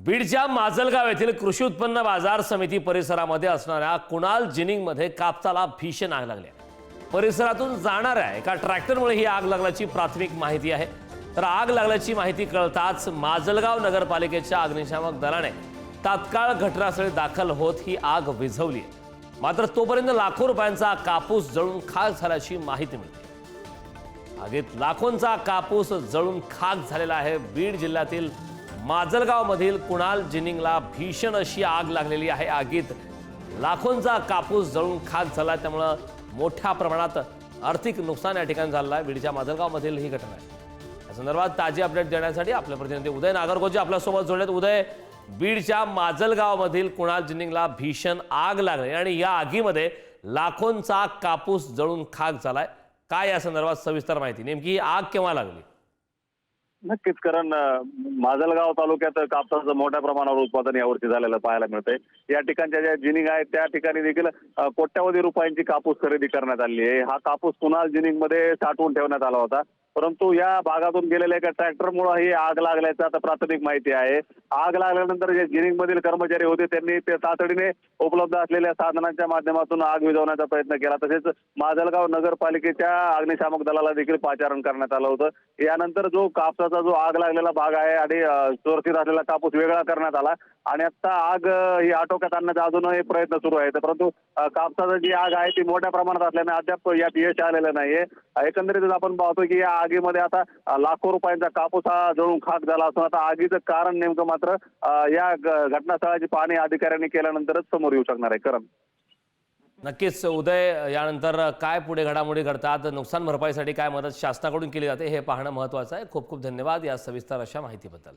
बीडच्या माजलगाव येथील कृषी उत्पन्न बाजार समिती परिसरामध्ये असणाऱ्या कुणाल जिनिंगमध्ये कापसाला भीषण आग लागली आहे। परिसरातून जाणाऱ्या एका ट्रॅक्टरमुळे ही आग लागल्याची प्राथमिक माहिती आहे। तर आग लागल्याची माहिती कळताच माजलगाव नगरपालिकेच्या अग्निशामक दलाने तात्काळ घटनास्थळी दाखल होत ही आग विझवली। मात्र तोपर्यंत लाखो रुपयांचा कापूस जळून खाक झाल्याची माहिती मिळते। आगीत लाखोंचा कापूस जळून खाक झालेला आहे। बीड जिल्ह्यातील माजलगाव मधील कुणाल जिनिंगला भीषण अशी आग लागलेली आहे। आगीत लाखोंचा कापूस जळून खाक झाला, त्यामुळे मोठ्या प्रमाणात आर्थिक नुकसान या ठिकाणी झालं आहे। बीडच्या माजलगाव मधील ही घटना आहे। या संदर्भात ताजी अपडेट देण्यासाठी आपले प्रतिनिधी उदय नागरगोजे आपल्या सोबत जोडलेत। उदय, बीडच्या माजलगाव मधील कुणाल जिनिंगला भीषण आग लागली आणि या आगीमध्ये लाखोंचा कापूस जळून खाक झालाय। काय या संदर्भात सविस्तर माहिती? नेमकी ही आग केव्हा लागली? नक्कीच, कारण माजलगाव तालुक्यात कापसाचं मोठ्या प्रमाणावर उत्पादन यावर्षी झालेलं पाहायला मिळतंय। या ठिकाणच्या ज्या जिनिंग आहेत त्या ठिकाणी देखील कोट्यवधी रुपयांची कापूस खरेदी करण्यात आली आहे। हा कापूस कुणाल जिनिंग मध्ये साठवून ठेवण्यात आला होता, परंतु या भागातून गेलेल्या एका ट्रॅक्टरमुळे ही आग लागल्याचं आता प्राथमिक माहिती आहे। आग लागल्यानंतर जे जिनिंग मधील कर्मचारी होते त्यांनी ते तातडीने उपलब्ध असलेल्या साधनांच्या माध्यमातून आग विझवण्याचा प्रयत्न केला। तसेच माजलगाव नगरपालिकेच्या अग्निशामक दलाला देखील पाचारण करण्यात आलं होतं। यानंतर जो कापसाचा जो आग लागलेला भाग आहे आणि सुरक्षित असलेला कापूस वेगळा करण्यात आला आणि आता आग ही आटोक्यात आणण्याचा अजूनही प्रयत्न सुरू आहेत। परंतु कापसाची जी आग आहे ती मोठ्या प्रमाणात असल्याने अद्याप यात यश आलेलं नाहीये। एकंदरीतच आपण पाहतो की या आगीमध्ये आता लाखो रुपयांचा कापूस हा जळून खाक झाला असून आता आगीचं कारण नेमकं मात्र या घटनास्थळाची पाहणी अधिकाऱ्यांनी केल्यानंतरच समोर येऊ शकणार आहे। करण, नक्कीच उदय, यानंतर काय पुढे घडामोडी घडतात, नुकसान भरपाईसाठी काय मदत शासनाकडून केली जाते हे पाहणं महत्त्वाचं आहे। खूप खूप धन्यवाद या सविस्तर अशा माहितीबद्दल।